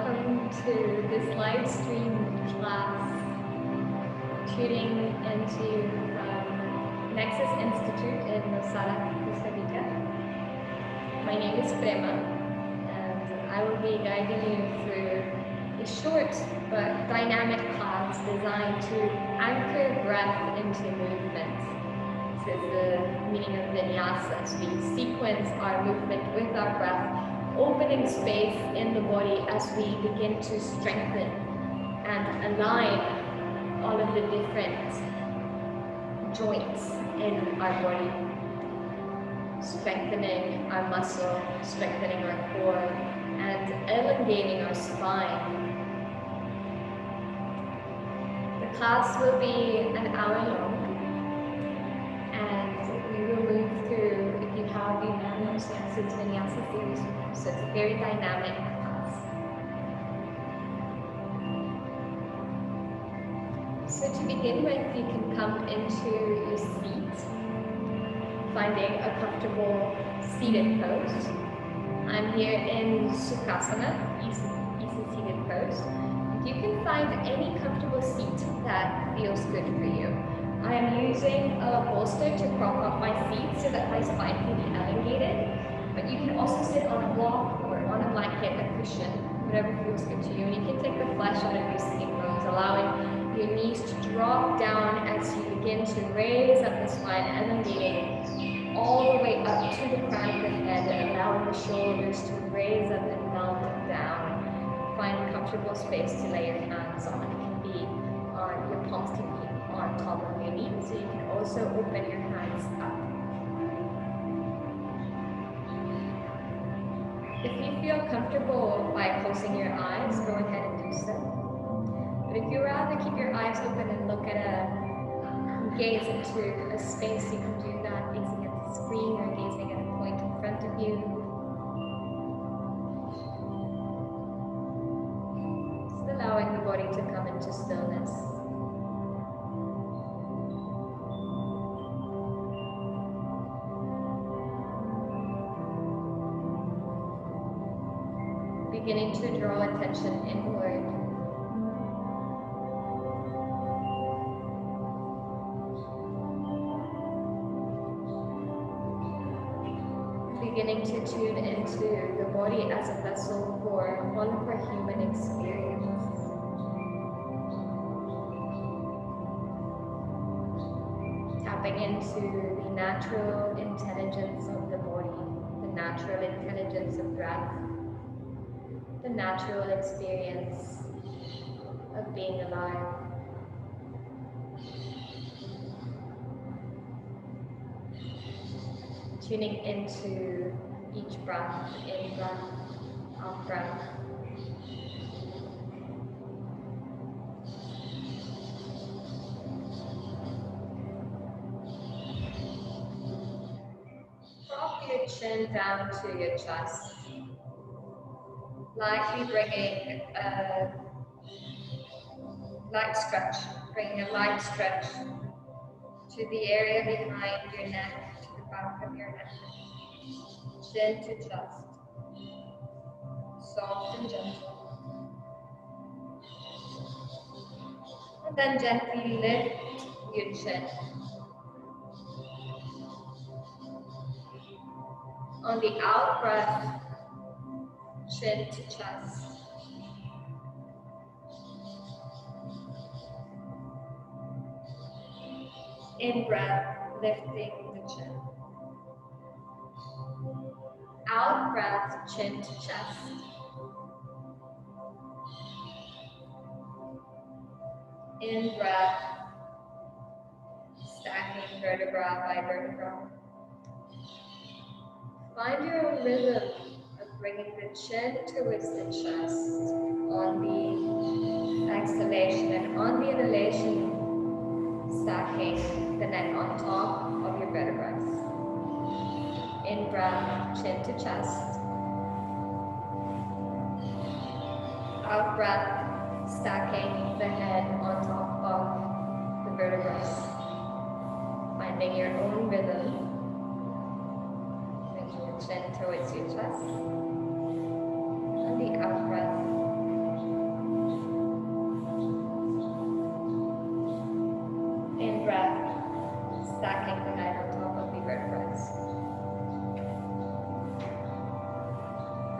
welcome to this live stream class, tuning into Nexus Institute in Nosara, Costa Rica. My name is Prema, and I will be guiding you through a short but dynamic class designed to anchor breath into movement. This is the meaning of Vinyasa, as we sequence our movement with our breath, opening space in the body as we begin to strengthen and align all of the different joints in our body. Strengthening our muscle, strengthening our core, and elongating our spine. The class will be an hour long, and we will move through, if you have Vinyasa, it's Vinyasa series, so it's a very dynamic class. So to begin with, you can come into your seat, finding a comfortable seated pose. I'm here in Sukhasana, easy seated pose. You can find any comfortable seat that feels good for you. I am using a bolster to prop up my seat so that my spine can be elongated, but you can also sit on a block or on a blanket, a cushion, whatever feels good to you. And you can take the flesh out of your sitting bones, allowing your knees to drop down as you begin to raise up the spine, elongating all the way up to the crown of the head, allowing the shoulders to raise up and melt down. Find a comfortable space to lay your hands on. It can be on your palms, can be on top of your knees, so you can also open your hands up. If you feel comfortable by closing your eyes, go ahead and do so. But if you rather keep your eyes open and look at gaze into a space, you can do that, gazing at the screen or gazing at a point in front of you. Allowing the body to come into stillness. Beginning to draw attention inward. Beginning to tune into the body as a vessel for all of our human experience. Tapping into the natural intelligence of the body, the natural intelligence of breath, the natural experience of being alive. Tuning into each breath, in breath, out breath. Drop your chin down to your chest. Lightly bringing a light stretch, bringing a light stretch to the area behind your neck, to the back of your neck. Chin to chest. Soft and gentle. And then gently lift your chin. On the out breath, chin to chest. In breath, lifting the chin. Out breath, chin to chest. In breath, stacking vertebra by vertebra. Find your own rhythm of bringing the chin towards the chest on the exhalation, and on the inhalation, stacking the neck on top of your vertebrae. In breath, chin to chest. Out breath, stacking the head on top of the vertebrae. Finding your own rhythm. Bringing the chin towards your chest. And the out breath,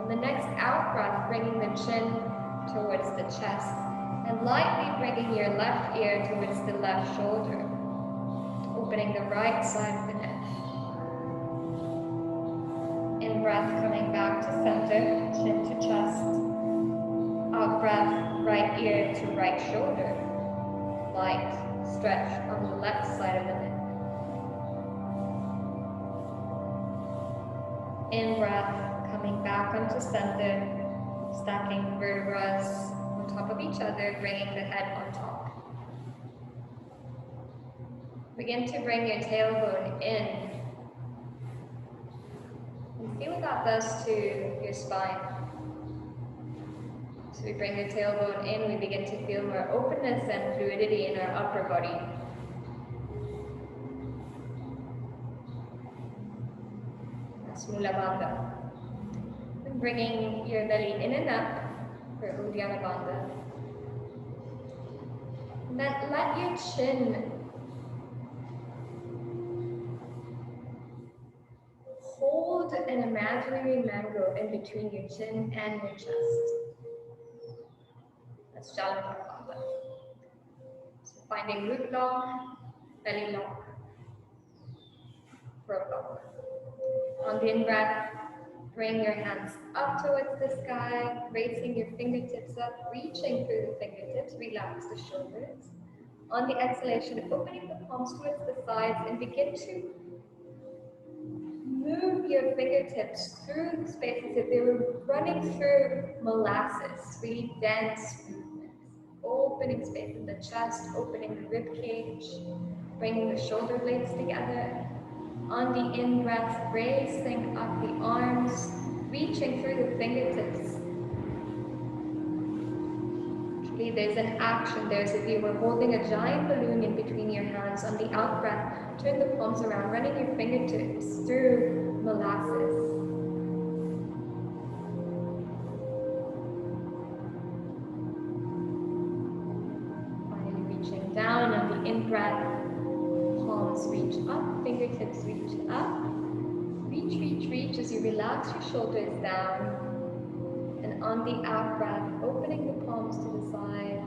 On the next out breath, bringing the chin towards the chest and lightly bringing your left ear towards the left shoulder, opening the right side of the neck. In breath, coming back to center, chin to chest. Out breath, right ear to right shoulder. Light stretch on the left side of the neck. In breath, coming back onto center, stacking vertebrae on top of each other, bringing the head on top. Begin to bring your tailbone in. And see what that does to your spine. So we bring the tailbone in, we begin to feel more openness and fluidity in our upper body. That's Mula Bandha. And bringing your belly in and up for Uddiyana Bandha. And then let your chin hold an imaginary mango in between your chin and your chest. That's Jalandhar Bandha. So finding root lock, belly lock, throat lock. On the in-breath, bring your hands up towards the sky, raising your fingertips up, reaching through the fingertips, relax the shoulders. On the exhalation, opening the palms towards the sides and begin to move your fingertips through the space as if they were running through molasses, really dense movements. Opening space in the chest, opening the rib cage, bringing the shoulder blades together. On the in-breath, raising up the arms, reaching through the fingertips. Actually, there's an action there, as if you were holding a giant balloon in between your hands. On the out-breath, turn the palms around, running your fingertips through molasses. Finally, reaching down on the in-breath. Palms reach up, fingertips reach up. Reach, reach, reach as you relax your shoulders down. And on the out breath, opening the palms to the sides,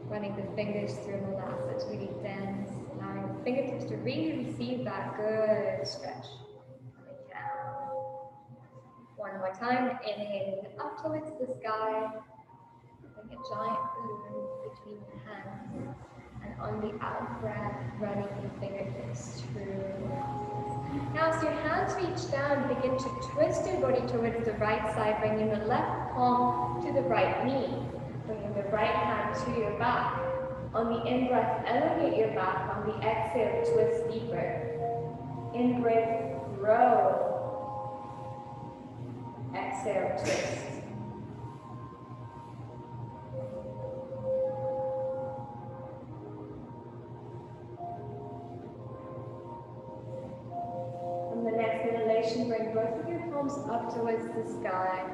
running the fingers through molasses, really dense, allowing the fingertips to really receive that good stretch. Coming down. One more time, inhaling up towards the sky, like a giant balloon between your hands. And on the out breath, running the fingertips through. Now as your hands reach down, begin to twist your body towards the right side, bringing the left palm to the right knee. Bringing the right hand to your back. On the in-breath, elevate your back. On the exhale, twist deeper. In-breath, row. Exhale, twist. Bring both of your palms up towards the sky,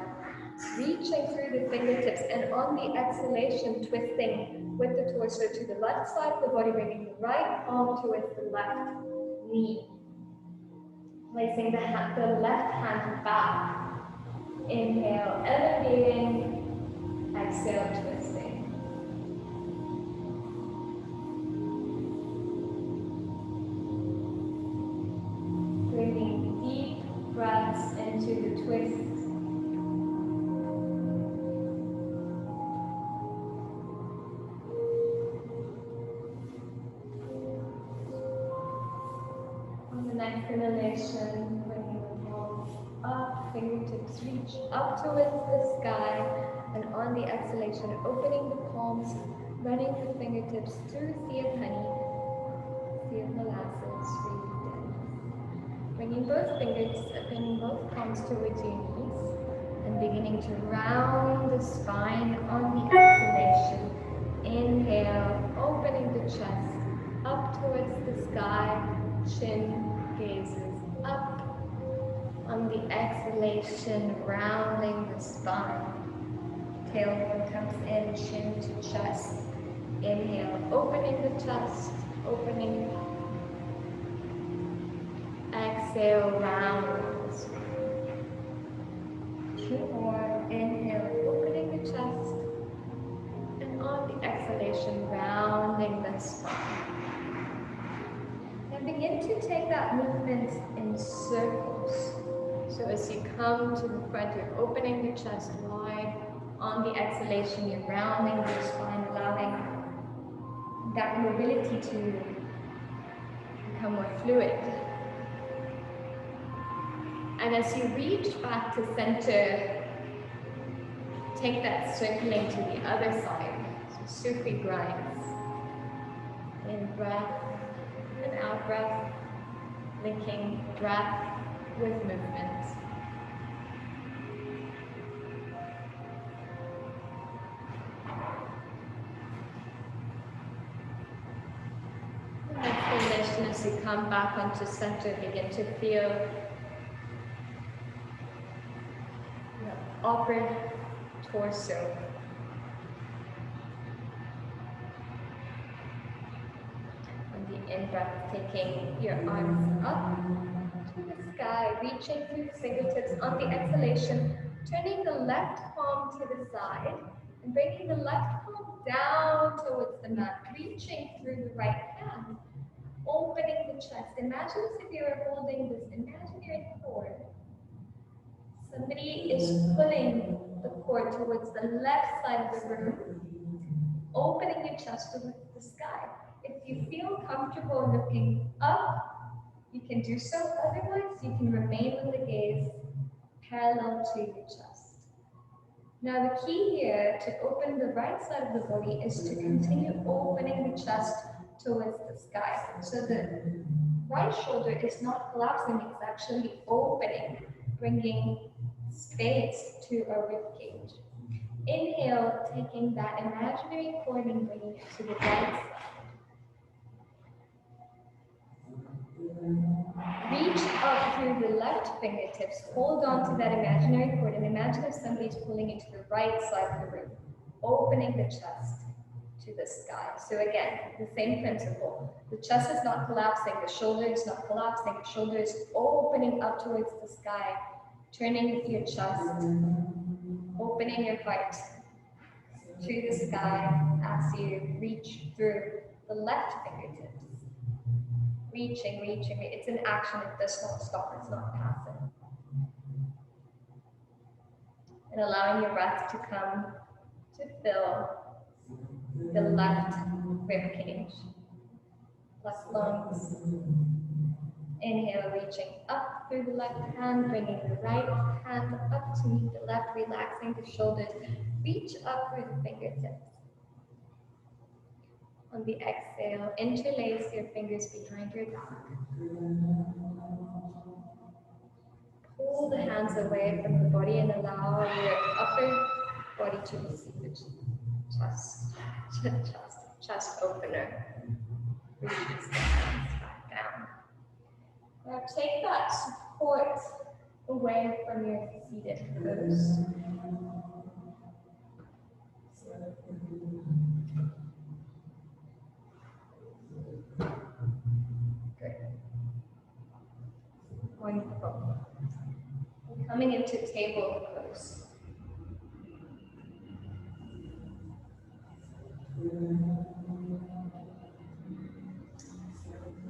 reaching through the fingertips, and on the exhalation, twisting with the torso to the left side of the body, bringing the right palm towards the left knee. Placing the left hand back. Inhale, elevating. Exhale, twisting. Bringing deep breaths into the twist. On the next inhalation, bringing the palms up, fingertips reach up towards the sky, and on the exhalation, opening the palms, running the fingertips through a sea of honey, sea of molasses, really dense. Bringing both palms towards your knees, and beginning to round the spine on the exhalation. Inhale, opening the chest, up towards the sky, chin gazes up. On the exhalation, rounding the spine. Tailbone comes in, chin to chest. Inhale, opening the chest, opening. Exhale, round the spine. 2 more. Inhale, opening the chest. And on the exhalation, rounding the spine. And begin to take that movement in circles. So as you come to the front, you're opening your chest wide. On the exhalation, you're rounding your spine, allowing that mobility to become more fluid. And as you reach back to center, take that circling to the other side. So Sufi grinds. In breath and out breath, linking breath with movement. And exhalation as you come back onto center, begin to feel the upper torso. In-breath, taking your arms up to the sky, reaching through the fingertips. On the exhalation, turning the left palm to the side and bringing the left palm down towards the mat, reaching through the right hand, opening the chest. Imagine as if you were holding this imaginary cord. Somebody is pulling the cord towards the left side of the room, opening your chest towards the sky. If you feel comfortable looking up, you can do so. Otherwise, you can remain with the gaze parallel to your chest. Now, the key here to open the right side of the body is to continue opening the chest towards the sky. So the right shoulder is not collapsing, it's actually opening, bringing space to our rib cage. Inhale, taking that imaginary cord and bringing it to the right side. Reach up through the left fingertips, hold on to that imaginary cord, and imagine if somebody's pulling it to the right side of the room, opening the chest to the sky. So again, the same principle. The chest is not collapsing, the shoulder is not collapsing, the shoulder is opening up towards the sky, turning your chest, opening your heart to the sky as you reach through the left fingertips. Reaching. It's an action, it does not stop, it's not passive. And allowing your breath to come to fill the left rib cage, left lungs. Inhale, reaching up through the left hand, bringing the right hand up to meet the left, relaxing the shoulders. Reach up through the fingertips. On the exhale, interlace your fingers behind your back. Pull the hands away from the body and allow your upper body to receive the chest opener. Release the hands back down. Now take that support away from your seated pose. Wonderful. Coming into table pose.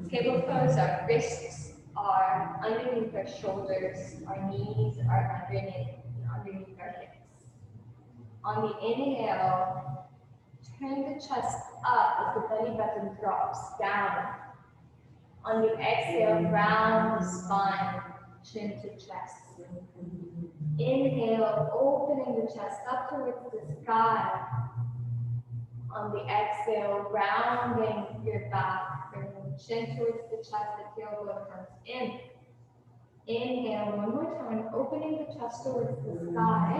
Table pose, our wrists are underneath our shoulders, our knees are underneath our hips. On the inhale, turn the chest up as the belly button drops down. On the exhale, round the spine, chin to chest. Inhale, opening the chest up towards the sky. On the exhale, rounding your back, bringing the chin towards the chest, the tailbone comes in. Inhale, one more time, opening the chest towards the sky.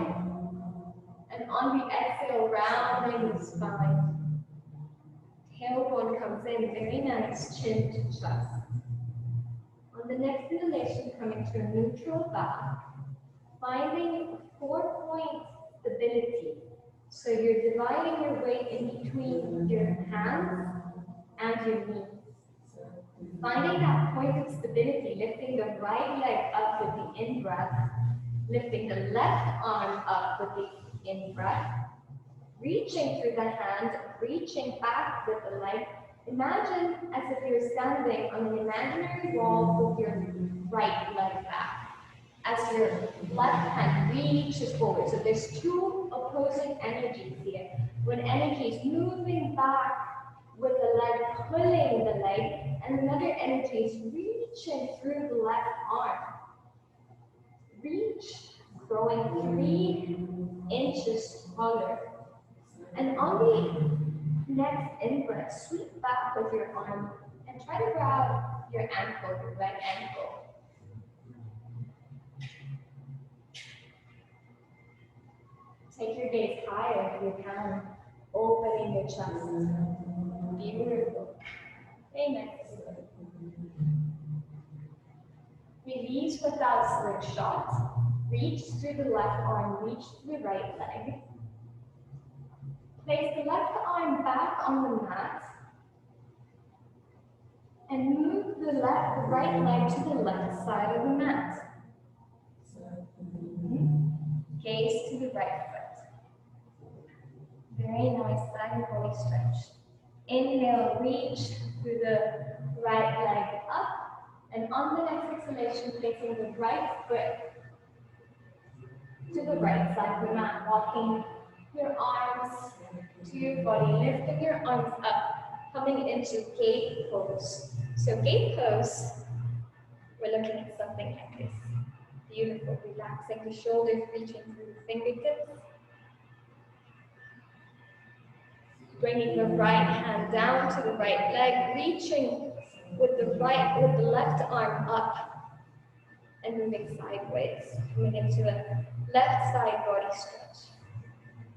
And on the exhale, rounding the spine. Tailbone comes in, very nice, chin to chest. On the next inhalation, coming to a neutral back, finding 4-point stability. So you're dividing your weight in between your hands and your knees. Finding that point of stability, lifting the right leg up with the in-breath, Lifting the left arm up with the in-breath. Reaching through the hand, reaching back with the leg. Imagine as if you're standing on an imaginary wall with your right leg back. As your left hand reaches forward. So there's two opposing energies here. One energy is moving back with the leg, pulling the leg, and another energy is reaching through the left arm. Reach, growing 3 inches taller. And on the next in-breath, sweep back with your arm and try to grab your ankle, your right ankle. Take your gaze higher if you can, opening your chest. Beautiful. Amen. Release without slingshot. Reach through the left arm, reach through the right leg. Place the left arm back on the mat and move the right leg to the left side of the mat. Gaze to the right foot. Very nice side and body stretch. Inhale, reach through the right leg up, and on the next exhalation, placing the right foot to the right side of the mat, walking your arms to your body, lifting your arms up, coming into gate pose. So gate pose, we're looking at something like this. Beautiful, relaxing the shoulders, reaching through the fingertips. Bringing the right hand down to the right leg, reaching with the left arm up and moving sideways, coming into a left side body stretch.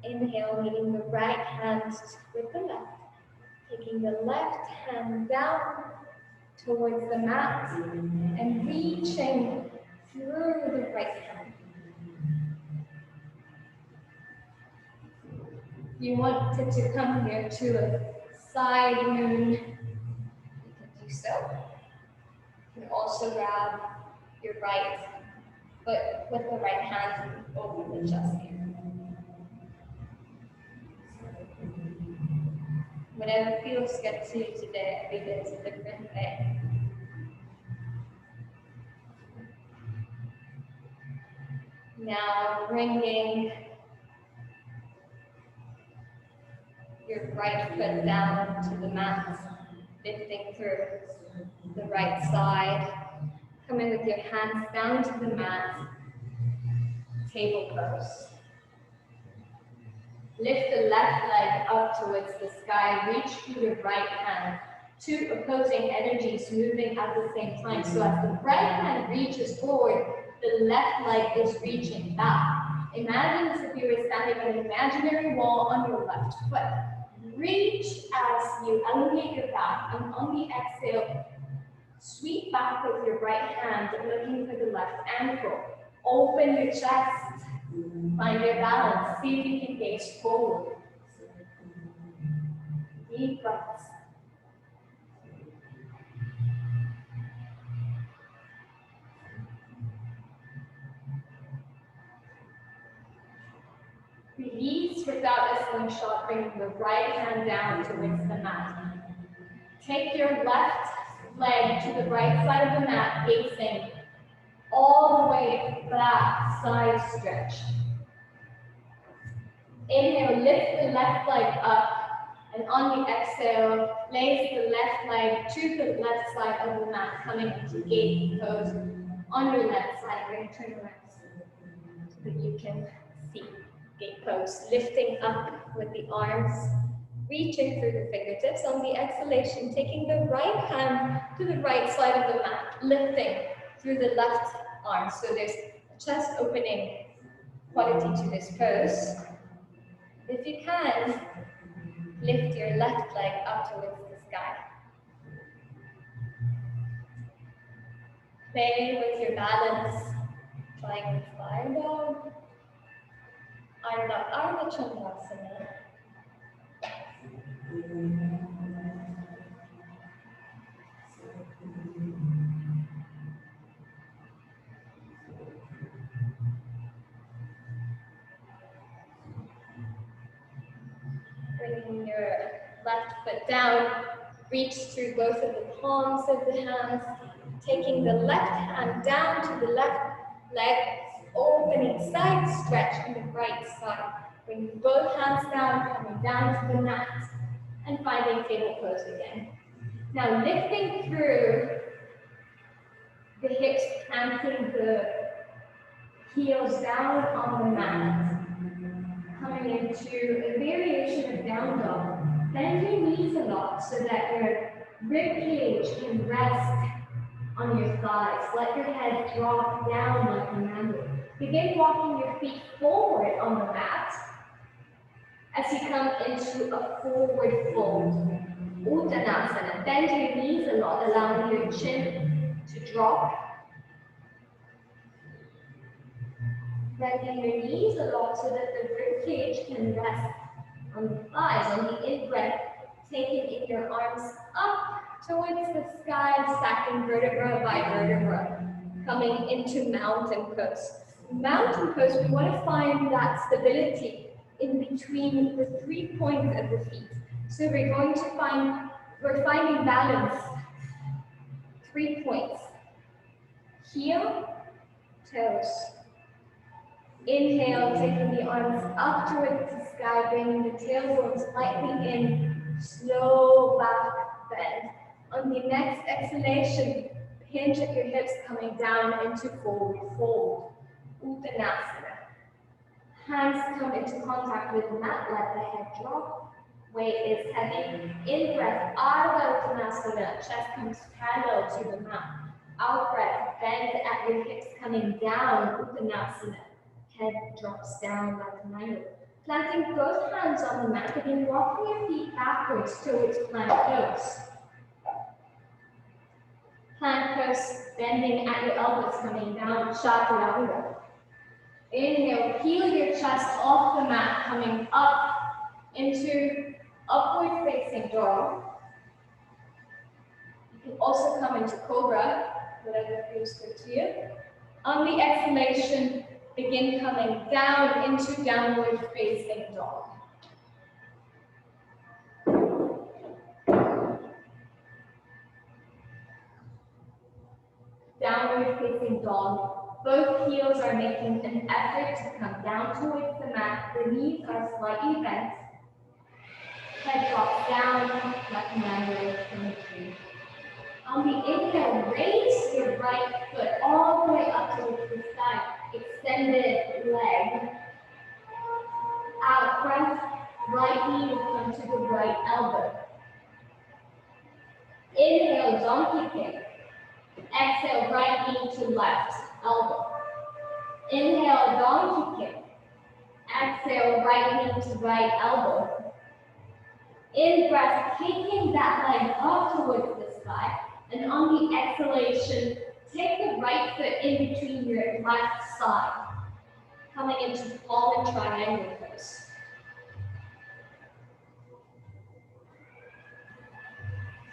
Inhale, meeting the right hand with the left, taking the left hand down towards the mat and reaching through the right hand. If you wanted to come here to a side moon, you can do so. You can also grab your right foot with the right hand and open the chest here. Whatever feels good to you today, every day is a different day. Now bringing your right foot down to the mat, lifting through the right side. Coming with your hands down to the mat, table pose. Lift the left leg up towards the sky, reach through your right hand. Two opposing energies moving at the same time. So as the right hand reaches forward, the left leg is reaching back. Imagine as if you were standing on an imaginary wall on your left foot. Reach as you elevate your back, and on the exhale, sweep back with your right hand, looking for the left ankle. Open your chest. Find your balance. See if you can gaze forward. Deep breaths. Release without a slingshot, bringing the right hand down towards the mat. Take your left leg to the right side of the mat, facing all the way back, side stretch. Inhale, lift the left leg up, and on the exhale, place the left leg to the left side of the mat, coming into gate pose on your left side. We're going to turn around so that you can see gate pose. Lifting up with the arms, reaching through the fingertips. On the exhalation, taking the right hand to the right side of the mat, lifting through the left arm. So there's a chest opening quality to this pose. If you can, lift your left leg up towards the sky. Play with your balance, trying to slide down. Ardha Chandasana. left foot down, reach through both of the palms of the hands, taking the left hand down to the left leg, opening side stretch on the right side. Bring both hands down, coming down to the mat, and finding table pose again. Now lifting through the hips, planting the heels down on the mat, coming into a variation of down dog. Bend your knees a lot so that your rib cage can rest on your thighs. Let your head drop down like a mango. Begin walking your feet forward on the mat as you come into a forward fold. Uttanasana. Bend your knees a lot, allowing your chin to drop. Bending your knees a lot so that the rib cage can rest on the thighs. On the in-breath, taking your arms up towards the sky, stacking vertebra by vertebra, coming into mountain pose. Mountain pose, we want to find that stability in between the 3 points of the feet. So we're finding balance. 3 points. Heel, toes. Inhale, taking the arms up towards the sky, bringing the tailbone slightly in, slow back bend. On the next exhalation, hinge at your hips, coming down into forward fold. Uttanasana. Hands come into contact with the mat, let the head drop. Weight is heavy. In breath, Ardha Uttanasana, chest comes parallel to the mat. Out breath, bend at your hips, coming down, Uttanasana. Head drops down like a mango. Planting both hands on the mat, begin walking your feet backwards towards plank pose. Plank pose, bending at your elbows, coming down, chaturanga. Inhale, peel your chest off the mat, coming up into upward facing dog. You can also come into cobra, whatever feels good to you. On the exhalation, begin coming down into downward facing dog. Downward facing dog. Both heels are making an effort to come down towards the mat. The knees are slightly bent. Head drops down like a mango in the tree. On the inhale, raise your right foot all the way up towards the sky. Extended leg. Out breath, right knee will come to the right elbow. Inhale, donkey kick. Exhale, right knee to left elbow. Inhale, donkey kick. Exhale, right knee to right elbow. In breath, taking that leg up towards the sky. And on the exhalation, take the right foot in between your left side. Coming into fallen triangle pose.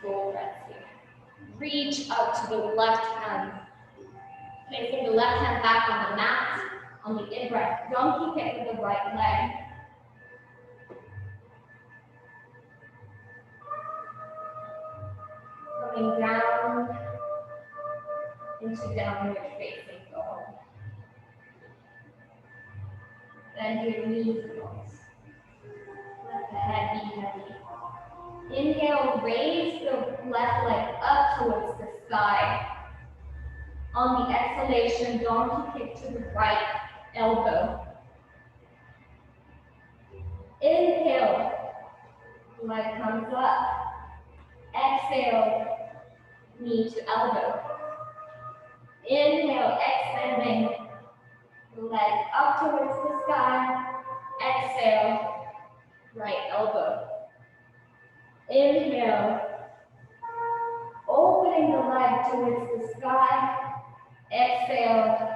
Full breath here. Reach out to the left hand. Placing the left hand back on the mat. On the in-breath, donkey kick with the right leg. Coming down into downward facing dog. Bend your knees close. Let the head be heavy. Inhale, raise the left leg up towards the sky. On the exhalation, donkey kick to the right elbow. Inhale, leg comes up. Exhale, knee to elbow. Inhale, extending leg up towards the sky. Exhale, right elbow. Inhale, opening the leg towards the sky. Exhale,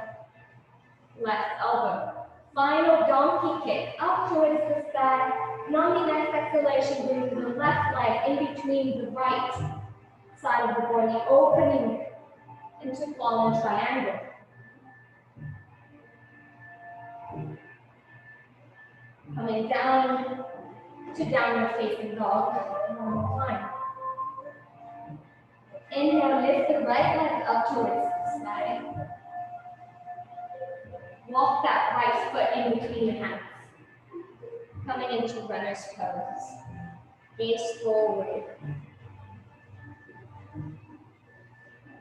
left elbow. Final donkey kick up towards the sky. And on the next exhalation, bring the left leg in between the right side of the body, opening into fallen triangle. Coming down to downward facing dog one more time. Inhale, lift the right leg up towards the sky. Walk that right foot in between your hands. Coming into runner's pose. Gaze forward.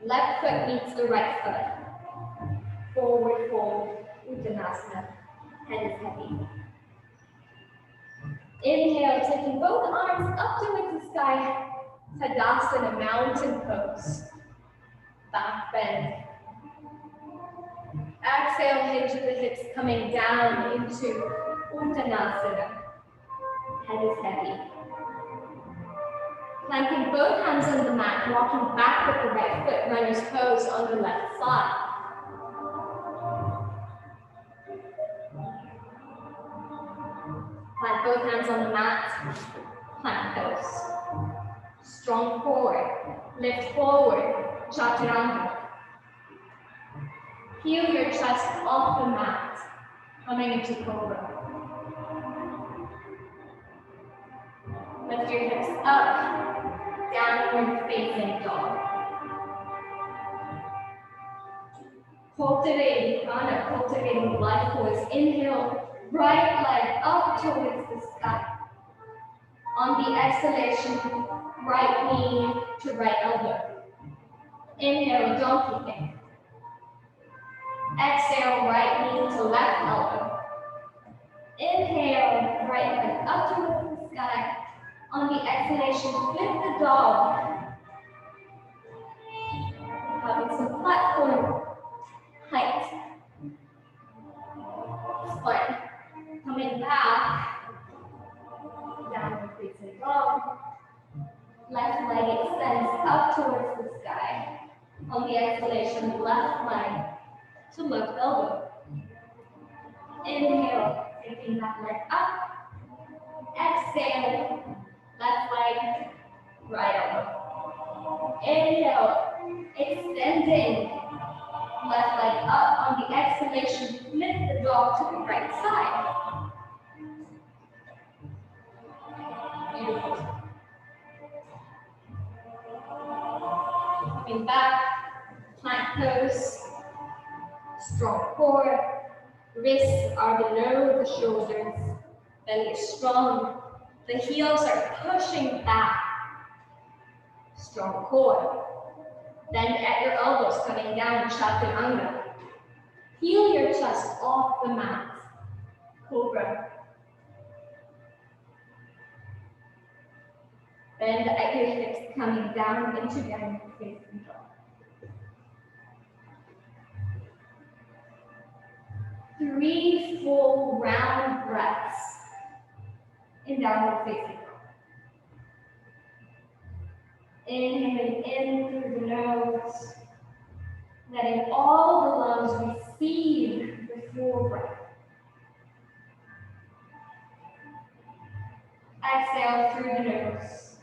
Left foot meets the right foot. Forward fold, Uttanasana. Head is heavy. Inhale, taking both arms up towards the sky. Tadasana, mountain pose. Back bend. Exhale, hinge of the hips coming down into Uttanasana. Head is heavy. Planting both hands on the mat, walking back with the right foot, runner's pose on the left side. Plant both hands on the mat, plank pose. Strong core, lift forward, chaturanga. Heel your chest off the mat, coming into cobra. Lift your hips up, downward facing dog. Cultivating prana, cultivating life force. Inhale, right leg up towards the sky. On the exhalation, right knee to right elbow. Inhale, donkey kick. Exhale, right knee to left elbow. Inhale, right leg up towards the sky. On the exhalation, flip the dog. Having some platform height. Split. Coming back. Downward facing dog. Left leg extends up towards the sky. On the exhalation, left leg to left elbow. Inhale, taking that leg up. Exhale, left leg, right elbow. Inhale, extending. Left leg up. On the exhalation, flip the dog to the right side. Beautiful. Coming back, plank pose. Strong core. Wrists are below the shoulders. Belly is strong. The heels are pushing back. Strong core. Bend at your elbows, coming down, chaturanga. Heel your chest off the mat. Cobra. Bend at your hips, coming down into downward facing dog. 3 full round breaths in downward facing dog. Inhaling in through the nose, letting all the lungs receive the full breath. Exhale through the nose,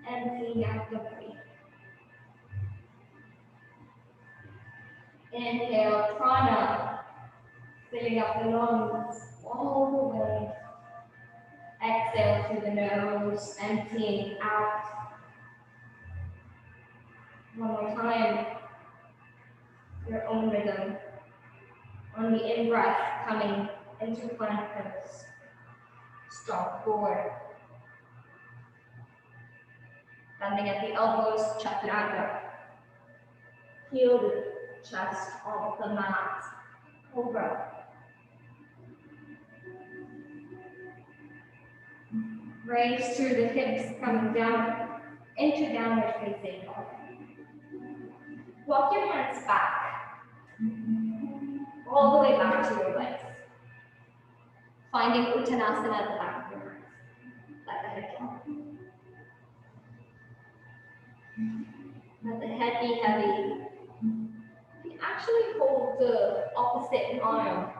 emptying out the belly. Inhale, prana, filling up the lungs all the way. Exhale through the nose, emptying out. One more time, your own rhythm. On the in-breath, coming into plank pose. Strong core. Bending at the elbows, chaturanga. Heel the chest off the mat. Cobra. Raise through the hips, coming down into downward facing dog. Walk your hands back, all the way back to your legs. Finding Uttanasana at the back of your hands. Let the head drop. Let the head be heavy. You actually hold the opposite arm,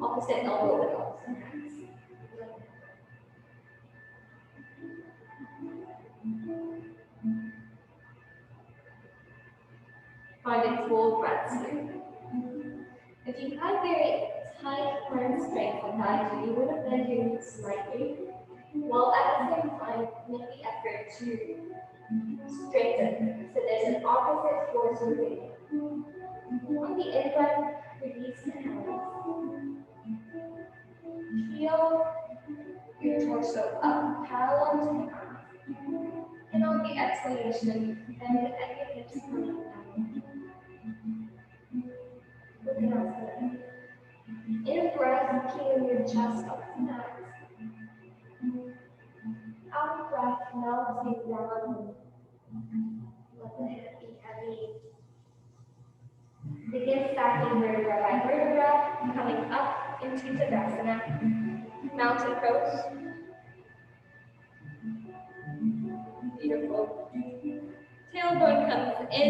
opposite elbow with opposite hands. Finding full breaths here. If you had very tight arm strength and that, you would have bent your knees slightly while at the same time make the effort to straighten. So there's an opposite force moving. On the in-breath, release the hands. Feel your torso up, parallel to the arms. And on the exhalation, bend at your hips coming down. Vinyasa. In breath, keeping your chest up flat. Out breath, melting down. Let the head be heavy. Begin stacking vertebra by vertebra, coming up into Tadasana. Mountain pose. Beautiful. Tailbone comes in.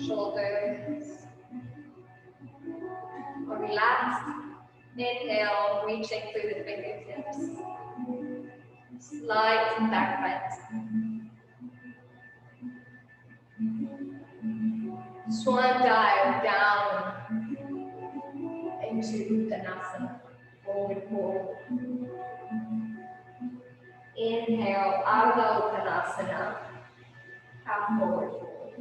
Shoulders are relaxed. Inhale, reaching through the fingertips. Slight back bend. Swan dive down into Uttanasana. Forward fold. Inhale, Ardha Uttanasana. Half forward fold.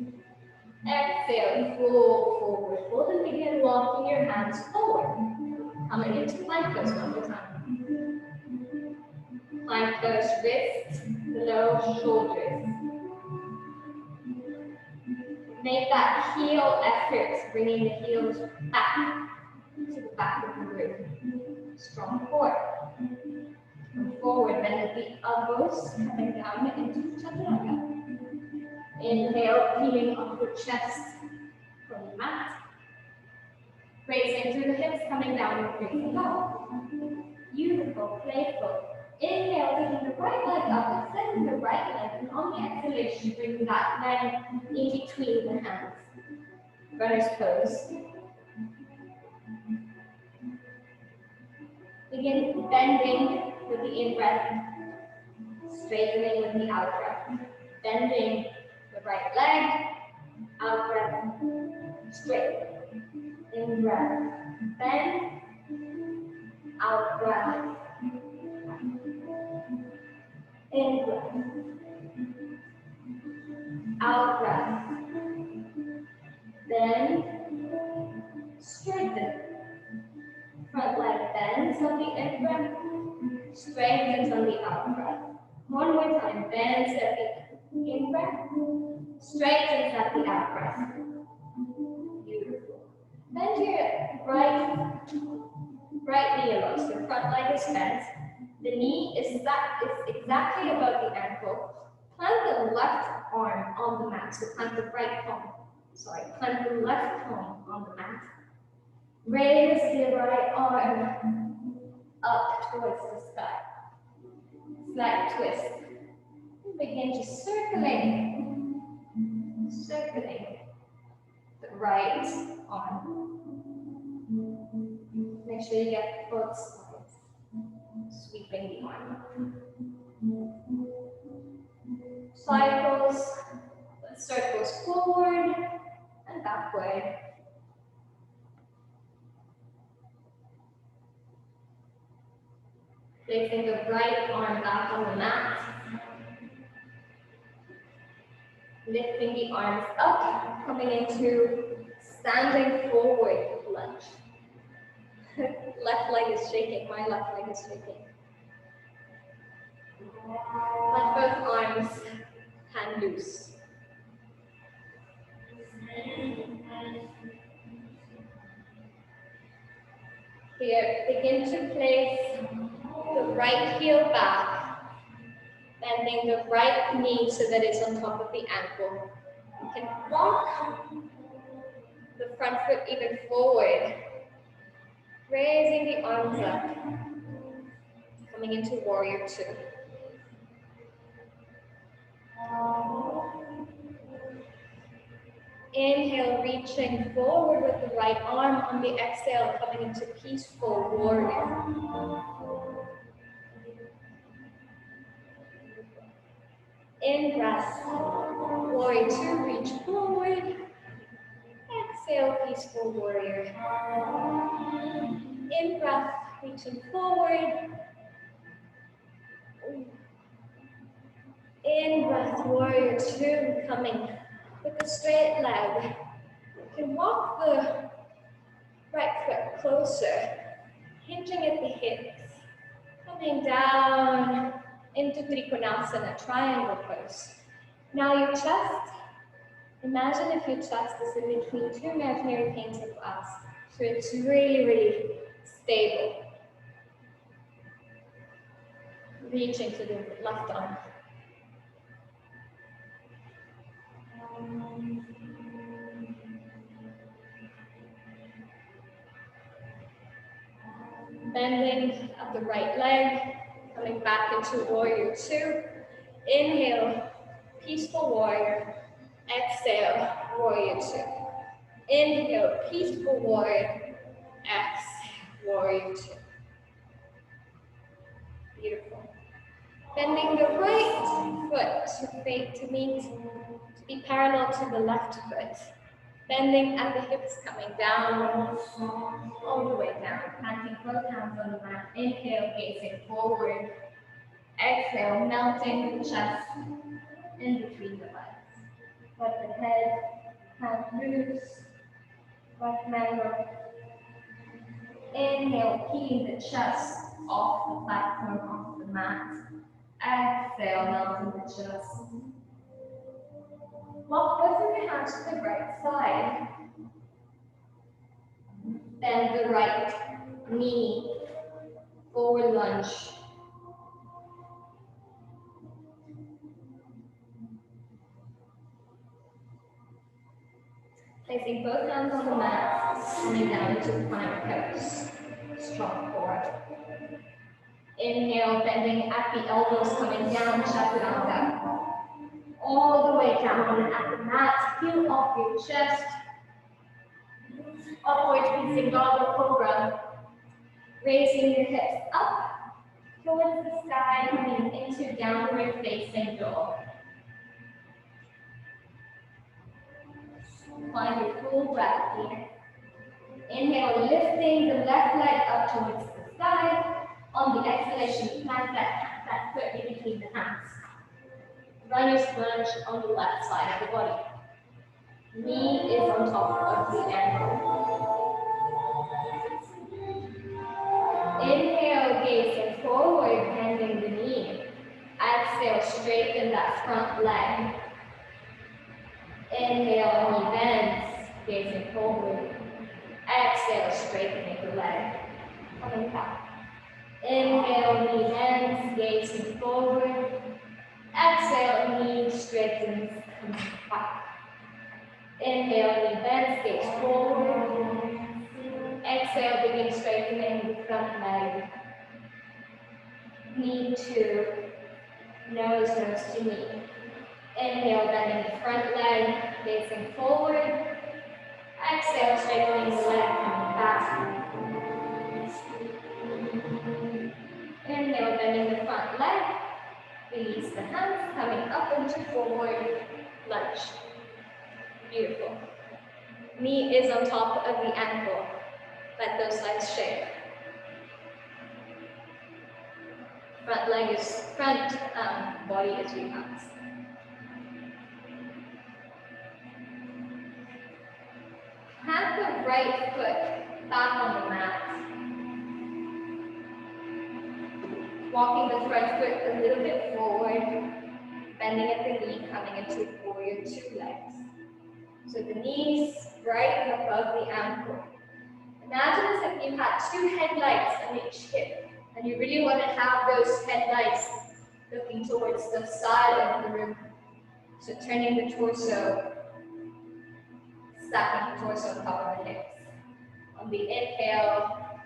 Exhale, full forward fold, and begin walking your hands forward. Coming into plank pose one more time. Plank pose, wrists below shoulders. Make that heel effort, bringing the heels back to the back of the room. Strong core. Come forward, bend at the elbows, coming down into Chaturanga. Inhale, peeling off your chest from the mat. Raising through the hips, coming down and raising up. Beautiful, playful. Inhale, taking the right leg up, extending the right leg, and on the exhalation, bring that leg in between the hands. Runner's pose. Begin bending with the in-breath, straightening with the out-breath. Bending the right leg, out-breath, straight. In-breath, bend, out-breath, in-breath, out-breath, bend, straighten. Front leg bends on the in-breath, straightens on the out-breath. One more time, bends at the in-breath, straightens at the out-breath. Beautiful. Bend your right knee along, so front leg is bent. The knee is exactly above the ankle. Plant the left arm on the mat, so plant the plant the left palm on the mat. Raise the right arm up towards the sky. Slight twist. Begin to circling the right arm. Make sure you get both sides. Sweeping the arm up. Circles forward and backward. Placing the right arm back on the mat. Lifting the arms up, coming into standing forward lunge. Left leg is shaking, my left leg is shaking. Let both arms hand loose. Here, begin to place the right heel back, bending the right knee so that it's on top of the ankle. You can walk the front foot even forward, raising the arms up, coming into warrior two. Inhale, reaching forward with the right arm. On the exhale, coming into peaceful warrior. In breath, warrior two, reach forward. Exhale, peaceful warrior. In breath, reaching forward. In breath, warrior two, coming with a straight leg. You can walk the right foot closer, hinging at the hips, coming down into Trikonasana, triangle pose. Now your chest, imagine if your chest is in between two imaginary panes of glass. So it's really, really stable. Reaching to the left arm. Bending at the right leg, coming back into warrior two. Inhale, peaceful warrior. Exhale, warrior two. Inhale, peaceful warrior. Exhale, warrior two. Beautiful. Bending the right foot to be parallel to the left foot. Bending at the hips, coming down, all the way down. Planting both hands on the mat. Inhale, gazing forward. Exhale, melting the chest in between the legs. Let the head hang loose, back mango. Inhale, peeling the chest off the platform, off the mat. Exhale, melting the chest. Walk both of your hands to the right side. Bend the right knee, forward lunge. Placing both hands on the mat, coming down into the final pose. Strong core. Inhale, bending at the elbows, coming down, chaturanga. All the way down at the mat, peel off your chest. Upward facing dog or cobra. Raising your hips up towards the sky, coming into downward facing dog. Find your full breath here. Inhale, lifting the left leg up towards the sky. On the exhalation, plant that foot in between the hands. Run your sponge on the left side of the body. Knee is on top of the ankle. Inhale, gazing forward, bending the knee. Exhale, straighten that front leg. Inhale, knee bends, gazing forward. Exhale, straightening the leg. Coming back. Inhale, knee bends, gazing forward. Exhale, knee straightens, coming back. Inhale, knee bends, gaze forward. Exhale, begin straightening the front leg. Knee to nose to knee. Inhale, bending the front leg, gazing forward. Exhale, straightening the leg, coming back. Inhale, bending the front leg. Release the hands, coming up into forward lunge. Beautiful. Knee is on top of the ankle. Let those legs shake. Front body is relaxed. Have the right foot back on the mat. Walking the front foot a little bit forward, bending at the knee, coming into warrior two legs. So the knees right above the ankle. Imagine as if you had two headlights on each hip, and you really want to have those headlights looking towards the side of the room. So turning the torso, stacking the torso on top of the hips. On the inhale,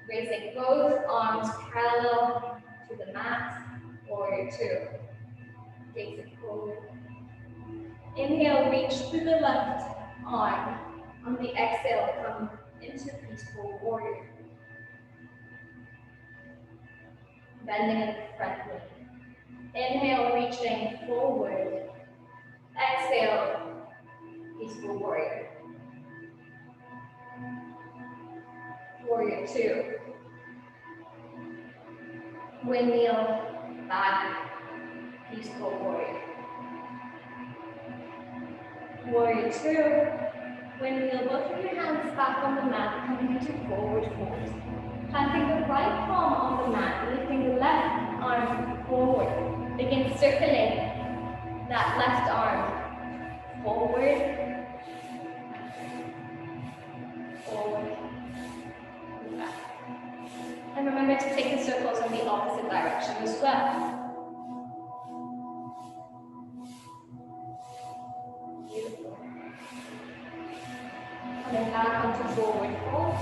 raising both arms parallel to the mat, warrior two. Gazing forward. Inhale, reach through the left arm. On the exhale, come into peaceful warrior. Bending at the front knee. Inhale, reaching forward. Exhale, peaceful warrior. Warrior two. Windmill, back, peaceful warrior. Warrior two, windmill both of your hands back on the mat, coming into forward fold. Planting the right palm on the mat, lifting the left arm forward. Begin circling that left arm forward, forward, and back. And remember to take the circles in the opposite direction as well. Beautiful. Coming back onto forward fold.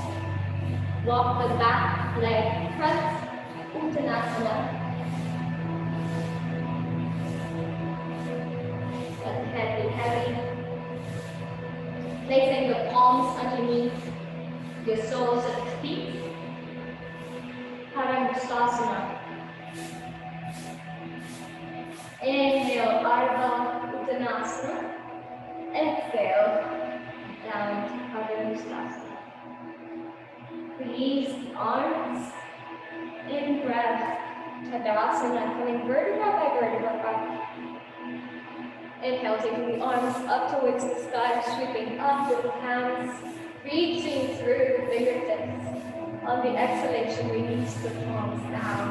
Walk the back leg front, Uttanasana. Let the head be heavy. Placing the palms underneath your soles of the feet. Marenco-Snyder. Inhale, Ardha Uttanasana. Exhale, down to Marenco-Snyder. Release the arms. In breath, Tadasana, coming vertebra by vertebra back. Inhale, taking the arms up towards the sky, sweeping up with the hands, reaching through the fingertips. On the exhalation, release the palms down.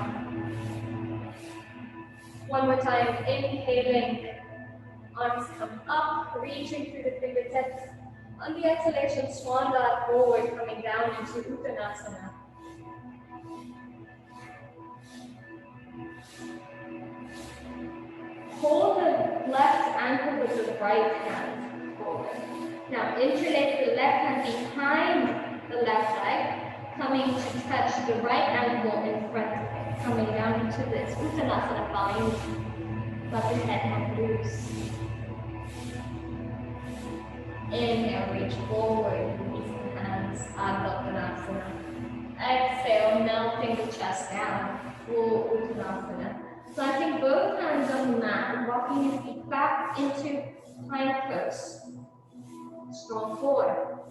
One more time, inhaling, arms come up, reaching through the fingertips. On the exhalation, swan dive forward, coming down into Uttanasana. Hold the left ankle with the right hand forward. Now interlace the left hand behind the left leg, coming to touch the right ankle in front of it, coming down into this Uttanasana bind. Let the head hang loose. Inhale, reach forward, release the hands, Ardha Uttanasana. Exhale, melting the chest down, full Uttanasana. Planting both hands on the mat and walking your feet back into plank pose. Strong core.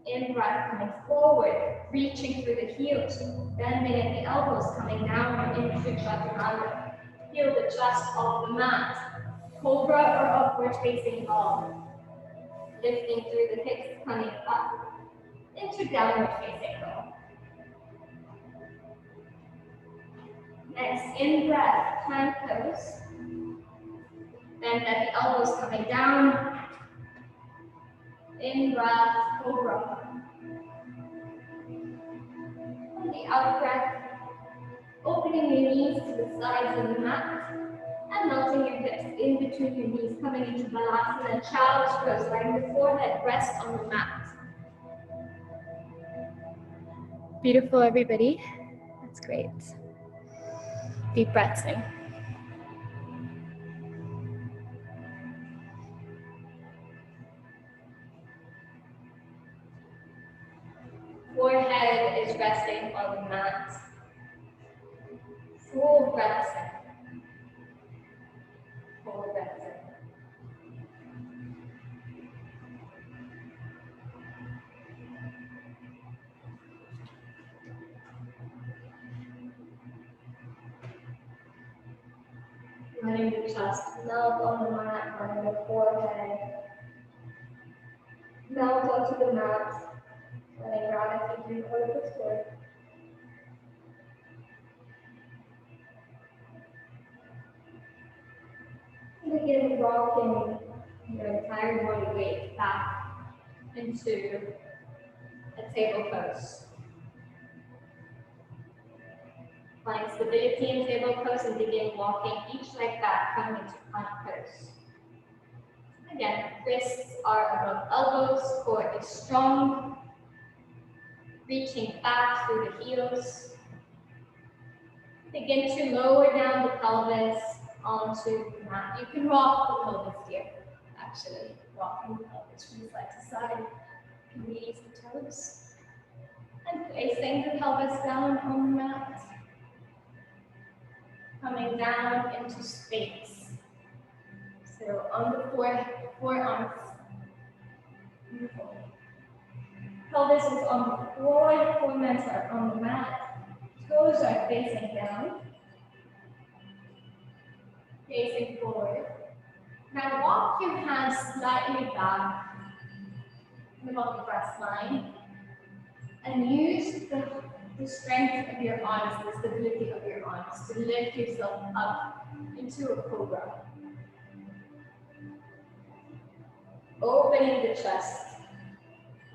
In breath, coming forward, reaching through the heels, bending at the elbows, coming down into Chaturanga. Feel the chest off the mat. Cobra or upward facing dog. Lifting through the hips, coming up into downward facing dog. Next, in breath, plank pose. Bend at the elbows, coming down. In breath, cobra. On the out breath, opening your knees to the sides of the mat and melting your hips in between your knees, coming into Balasana, child's pose, letting the forehead rest on the mat. Beautiful, everybody. That's great. Deep breaths in. Forehead is resting on the mat. Full breaths in. Full breaths in. Letting the chest melt on the mat, letting the forehead melt onto the mat, letting gravity do all of its work. And begin rocking your entire body weight back into a table pose. Find stability in table pose and begin walking each leg back, coming into plank pose. Again, wrists are above elbows, core is strong. Reaching back through the heels. Begin to lower down the pelvis onto the mat. You can rock the pelvis here, actually. Rocking the pelvis from side to side. You can release the toes. And placing the pelvis down on the mat. Coming down into space. So on the forearms. Beautiful. Pelvis is on the floor, forearms are on the mat. Toes are facing down. facing forward. Now walk your hands slightly back above the breast line and use the strength of your arms, the stability of your arms to lift yourself up into a cobra. Opening the chest,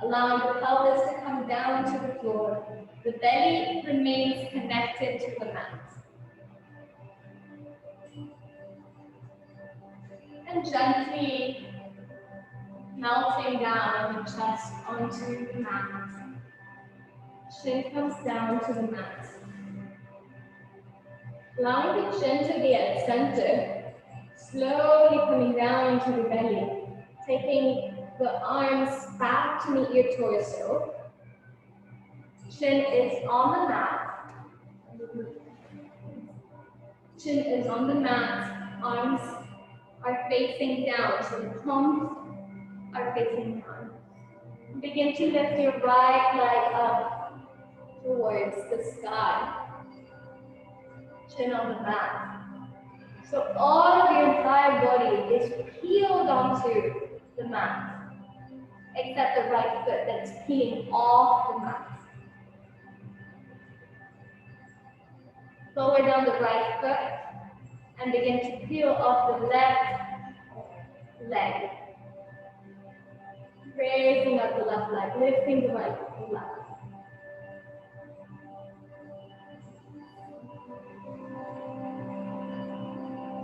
allowing the pelvis to come down to the floor. The belly remains connected to the mat. And gently melting down the chest onto the mat. Chin comes down to the mat. Allowing the chin to be at center, slowly coming down to the belly, taking the arms back to meet your torso. Chin is on the mat. Chin is on the mat, arms are facing down, so the palms are facing down. Begin to lift your right leg up towards the sky. Chin on the mat. So all of your entire body is peeled onto the mat, except the right foot that's peeling off the mat. Lower down the right foot and begin to peel off the left leg. Raising up the left leg, lifting the right leg.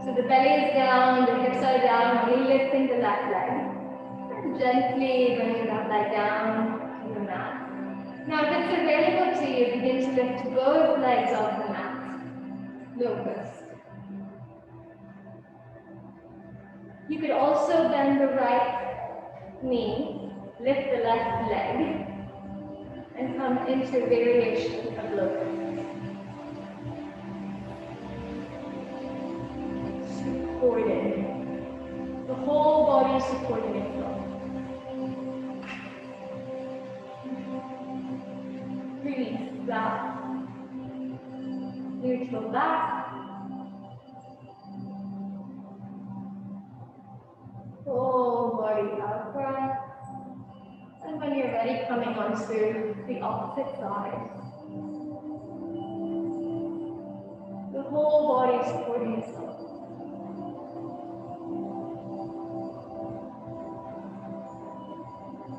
So the belly is down, the hips are down, only lifting the left leg. And gently bringing that leg down to the mat. Now if it's available to you, begin to lift both legs off the mat. Locust. You could also bend the right knee, lift the left leg, and come into variation of locust. Supported. The whole body supporting itself. Release back. Neutral back. Full body out breath. And when you're ready, coming onto the opposite side. The whole body supporting itself.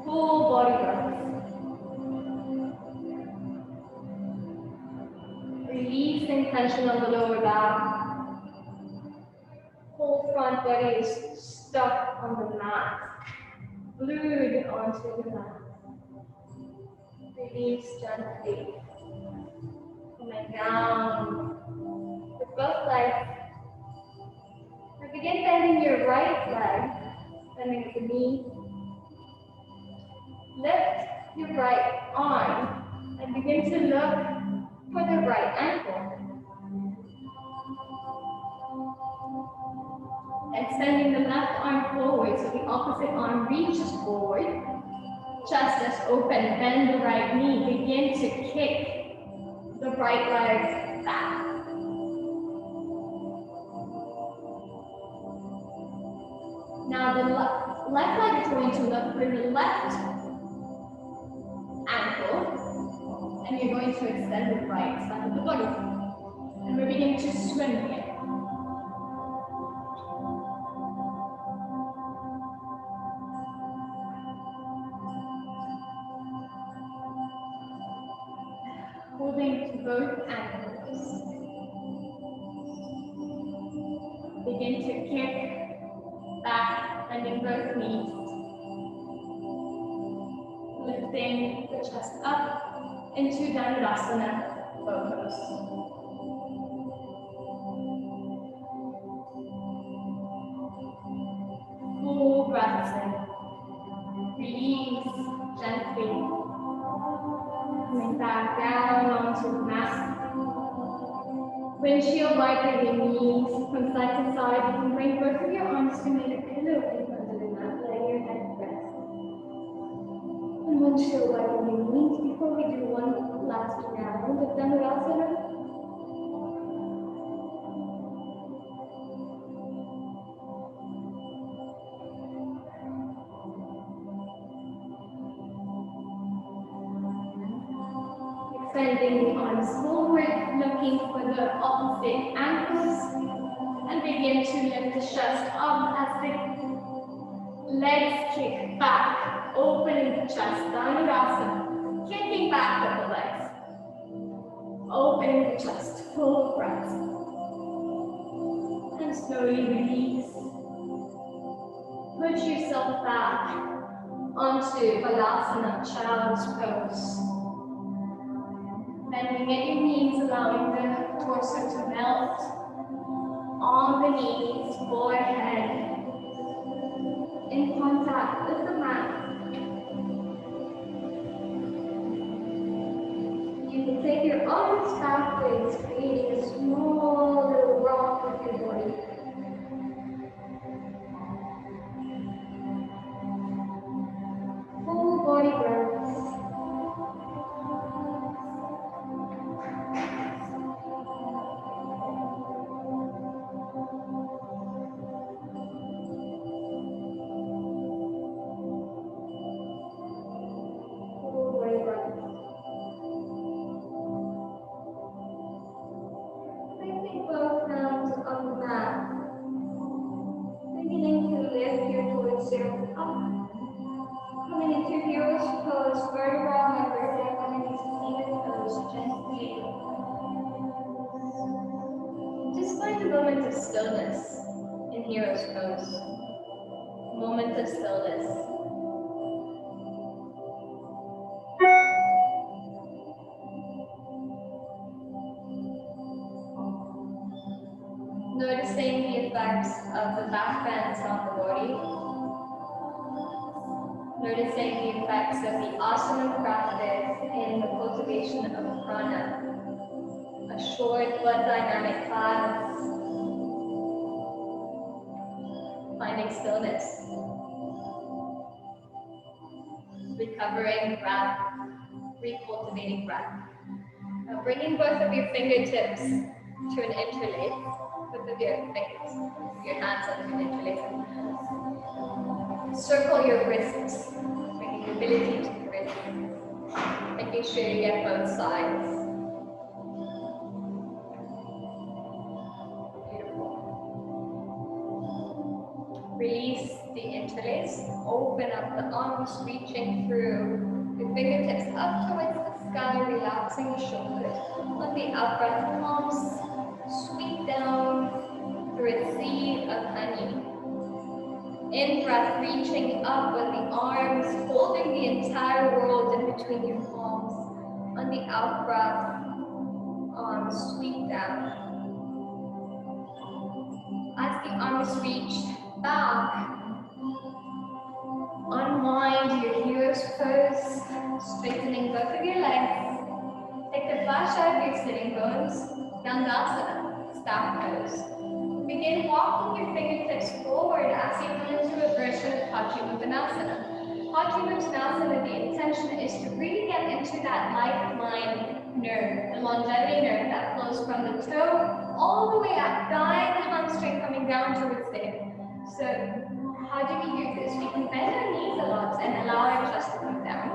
Full body breath. Releasing tension on the lower back. Whole front body is stuck on the mat. Glued onto the mat. Release gently. Coming down with both legs. And begin bending your right leg, bending at the knee. Lift your right arm and begin to look for the right ankle. Extending the left arm forward so the opposite arm reaches forward. Chest is open, bend the right knee. Begin to kick the right leg back. Now the left leg is going to look for the left ankle, and you're going to extend the right side of the body. And we're beginning to swim here. Holding to both ankles. Begin to kick back, bending both knees. Lifting the chest up into Dhanurasana focus. Full breaths in. Release gently. Coming back down onto the mat. Windshield wiper your knees from side to side. You can bring both of your arms to make a pillow in front of the mat, letting your head rest. And windshield wiper your knees before we do one last round of Dhanurasana. Extending the arms forward, looking for the opposite ankles, and begin to lift the chest up as the legs kick back, opening the chest, Vinyasa, kicking back with the legs, opening the chest, full breath, and slowly release. Put yourself back onto Balasana, Child's Pose. Bending at your knees, allowing the torso to melt on the knees, forehead in contact with the mat. You can take your arms backwards, creating a small little rock with your body. Full body breaths. Coming into hero's pose, vertebra by vertebra, underneath seated pose, gently. Just find a moment of stillness in hero's pose. Moment of stillness. Noticing the effects of the back bends on the body. Noticing the effects of the asana practice in the cultivation of prana. A short but dynamic class. Finding stillness. Recovering breath. Recultivating breath. Now bringing both of your fingertips to an interlace. Both of your fingers, your hands on an interlace. Circle your wrists, bringing the ability to the wrists, making sure you get both sides. Beautiful. Release the interlace, open up the arms, reaching through the fingertips up towards the sky, relaxing the shoulders. On the out breath, palms sweep down through a sea of honey. In breath, reaching up with the arms, holding the entire world in between your palms. On the out breath, arms sweep down. As the arms reach back, unwind your hero's pose, straightening both of your legs. Take the flash out of your sitting bones, Dandasana, staff pose. Begin walking your fingertips forward as you come into a version of Paschimottanasana. Paschimottanasana, the intention is to really get into that lifeline nerve, the longevity nerve that flows from the toe all the way up, guide the hamstring coming down towards the hip. So how do we use this? We can bend our knees a lot and allow our chest to come down.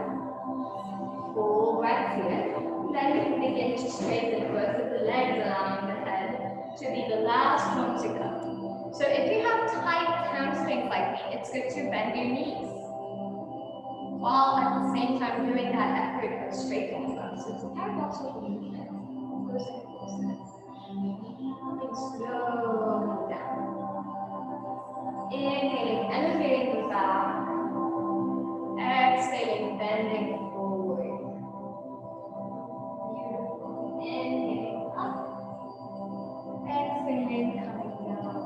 Full breath here. Then we can begin to straighten both of the legs, allowing the head to be the last one to come. So if you have tight hamstrings like me, it's good to bend your knees, while at the same time doing that effort of straightening them. So it's a paradoxical movement. Coming slowly down. Inhaling, elevating the back. Exhaling, bending forward. Beautiful. Inhaling up. Exhaling, coming down.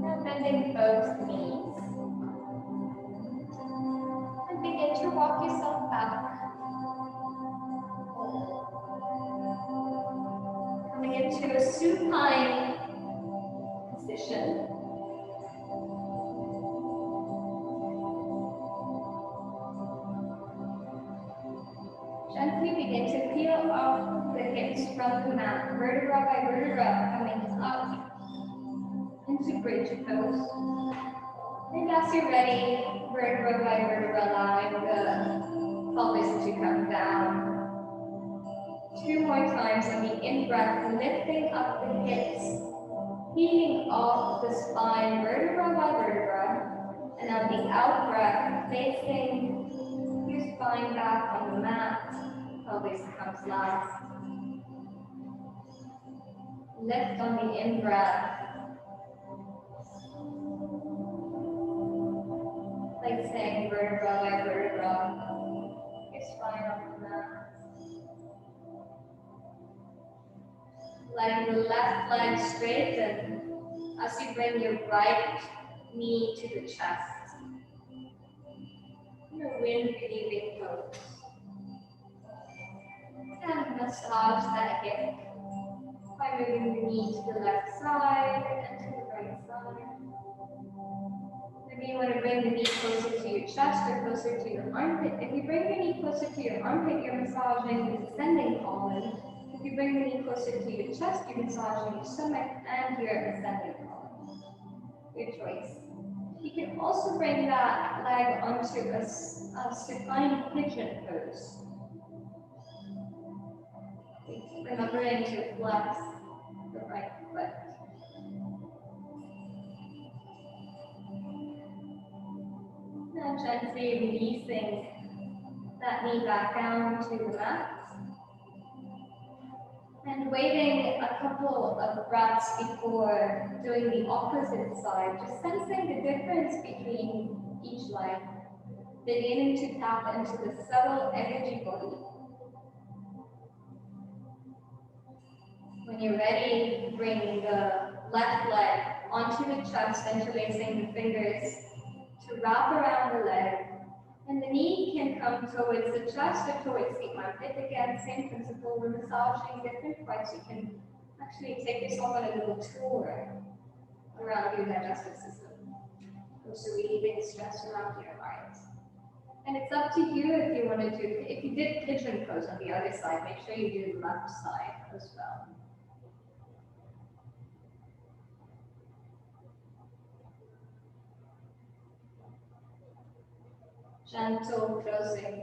Now bending both knees. And begin to walk yourself back. Coming into a supine position. Gently begin to peel off the hips from the mat, vertebra by vertebra, coming up into bridge pose. And as you're ready, vertebra by vertebra, allowing the pelvis to come down. 2 more times on the in-breath, lifting up the hips, healing off the spine, vertebra by vertebra, and on the out-breath, placing your spine back on the mat. Pelvis comes last. Lift on the in-breath. Placing vertebra by vertebra, your spine on the mat. Letting the left leg straighten as you bring your right knee to the chest. Your wind relieving pose. And massage that hip by moving the knee to the left side and to the right side. Maybe you want to bring the knee closer to your chest or closer to your armpit. If you bring your knee closer to your armpit, you're massaging the descending column. If you bring the knee closer to your chest, you're massaging your stomach and your ascending column. Your choice. You can also bring that leg onto a supine pigeon pose. Remembering to flex the right foot. Now gently releasing that knee back down to the mat. And waiting a couple of breaths before doing the opposite side, just sensing the difference between each leg, beginning to tap into the subtle energy body. When you're ready, bring the left leg onto the chest, interlacing the fingers to wrap around the leg. And the knee can come towards the chest or towards the armpit. Again, same principle, we're massaging different parts. You can actually take yourself on a little tour around your digestive system. Also relieving stress around your heart. And it's up to you if you want to do, if you did pigeon pose on the other side, make sure you do the left side as well. Gentle closing.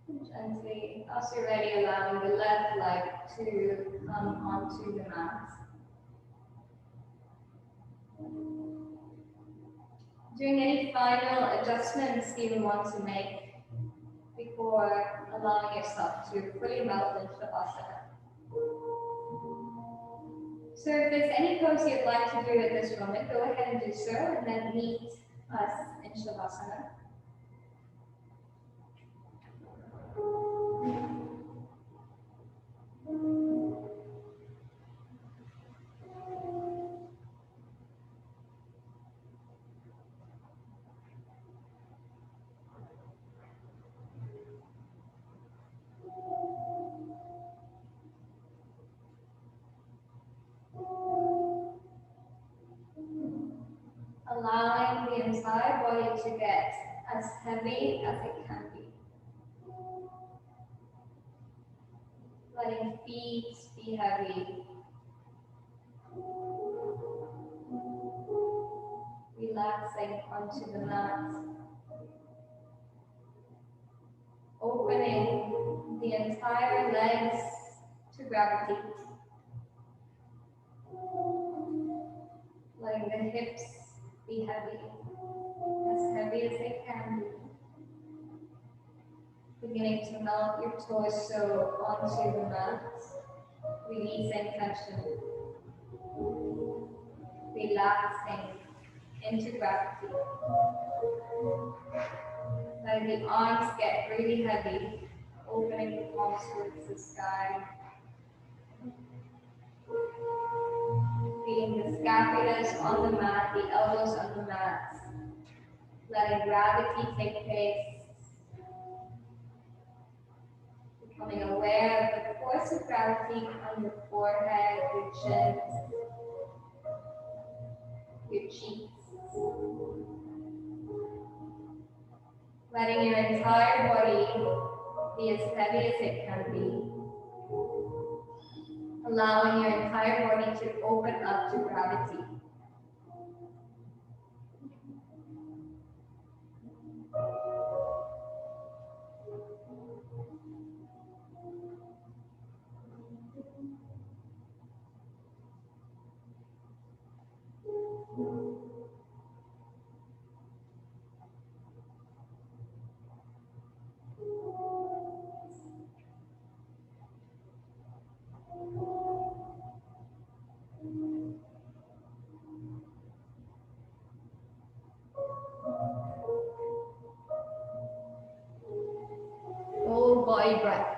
Gently, as you're ready, allowing the left leg to come onto the mat. Doing any final adjustments you want to make before allowing yourself to fully melt into Shavasana. So if there's any pose you'd like to do at this moment, go ahead and do so, and then meet us in Shavasana. Allowing the entire body to get as heavy as it can be. Letting feet be heavy. Relaxing onto the mat. Opening the entire legs to gravity. Letting the hips be heavy as they can be. Beginning to melt your torso onto the mat, releasing tension, relaxing into gravity. Letting the arms get really heavy, opening the palms towards the sky. Feeling the scapulas on the mat, the elbows on the mat. Letting gravity take place. Becoming aware of the force of gravity on your forehead, your chin, your cheeks. Letting your entire body be as heavy as it can be. Allowing your entire body to open up to gravity. body breaths.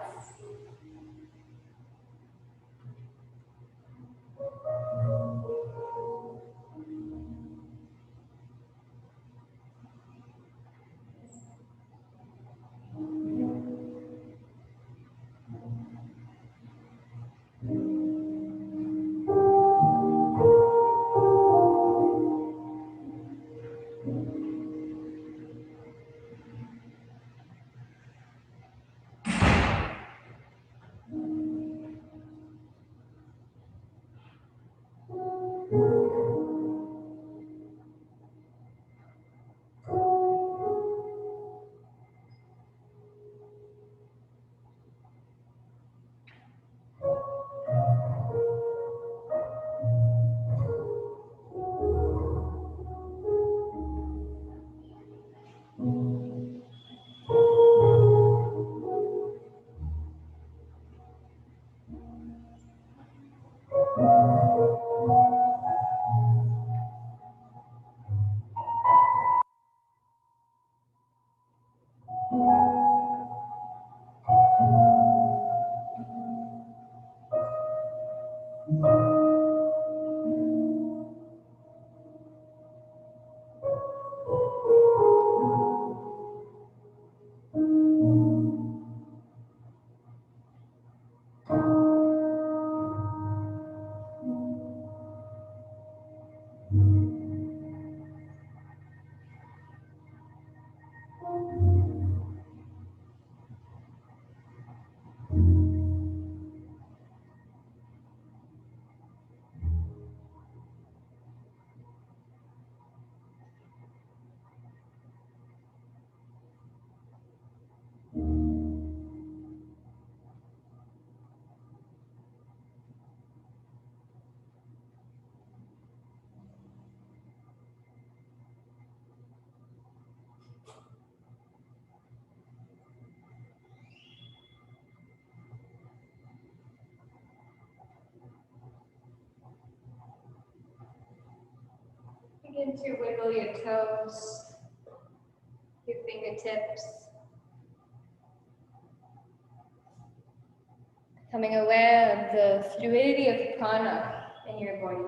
Begin to wiggle your toes, your fingertips, becoming aware of the fluidity of prana in your body.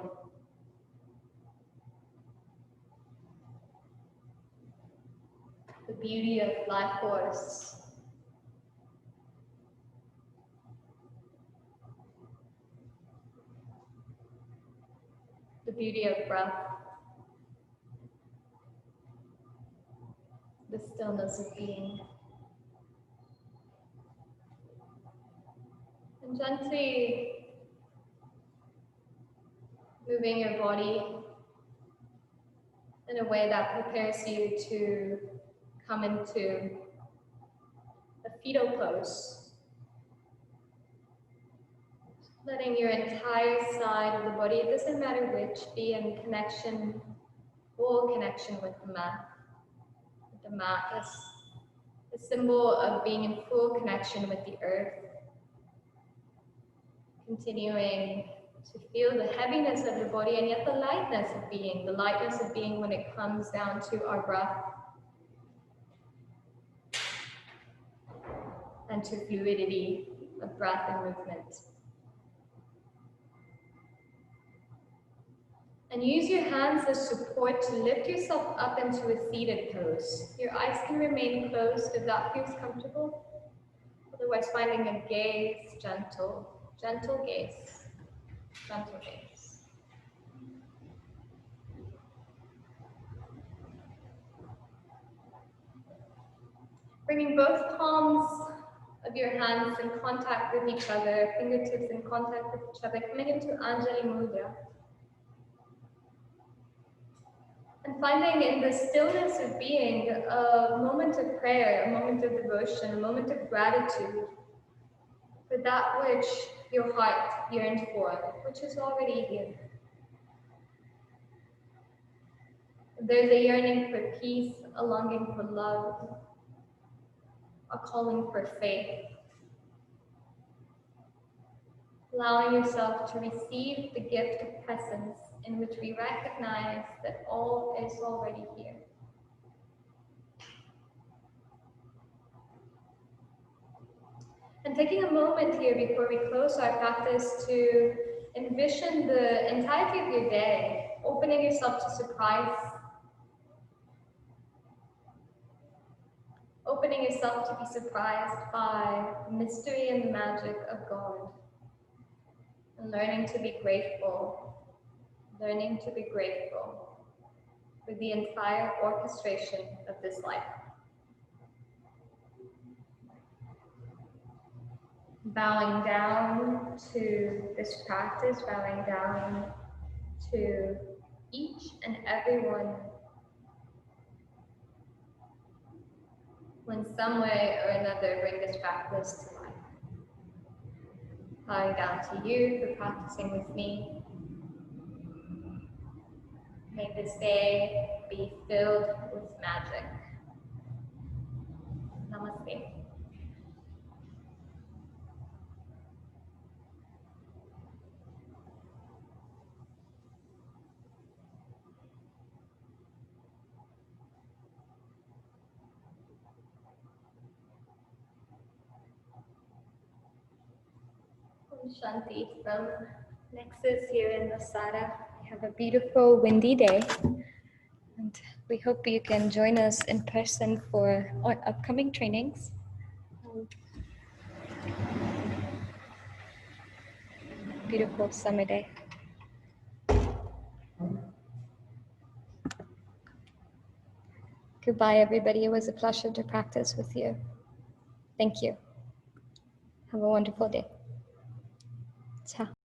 The beauty of life force. The beauty of breath. The stillness of being. And gently moving your body in a way that prepares you to come into a fetal pose. Letting your entire side of the body, it doesn't matter which, be in connection, full connection with the mat. The mat is a symbol of being in full connection with the earth. Continuing to feel the heaviness of the body and yet the lightness of being when it comes down to our breath and to fluidity of breath and movement. And use your hands as support to lift yourself up into a seated pose. Your eyes can remain closed if that feels comfortable. Otherwise, finding a gaze, gentle gaze, gentle gaze. Bringing both palms of your hands in contact with each other, fingertips in contact with each other, coming into Anjali Mudra. And finding in the stillness of being a moment of prayer, a moment of devotion, a moment of gratitude for that which your heart yearned for, which is already here. There's a yearning for peace, a longing for love, a calling for faith. Allowing yourself to receive the gift of presence in which we recognize that all is already here. And taking a moment here before we close our practice to envision the entirety of your day, opening yourself to surprise, opening yourself to be surprised by the mystery and the magic of God, and learning to be grateful for the entire orchestration of this life. Bowing down to this practice, bowing down to each and every one who in some way or another bring this practice to life. Bowing down to you for practicing with me. May this day be filled with magic. Namaste. Om Shanti from Nexus here in Nosara. We have a beautiful windy day, and we hope you can join us in person for our upcoming trainings. Beautiful summer day. Goodbye, everybody. It was a pleasure to practice with you. Thank you. Have a wonderful day. Ciao.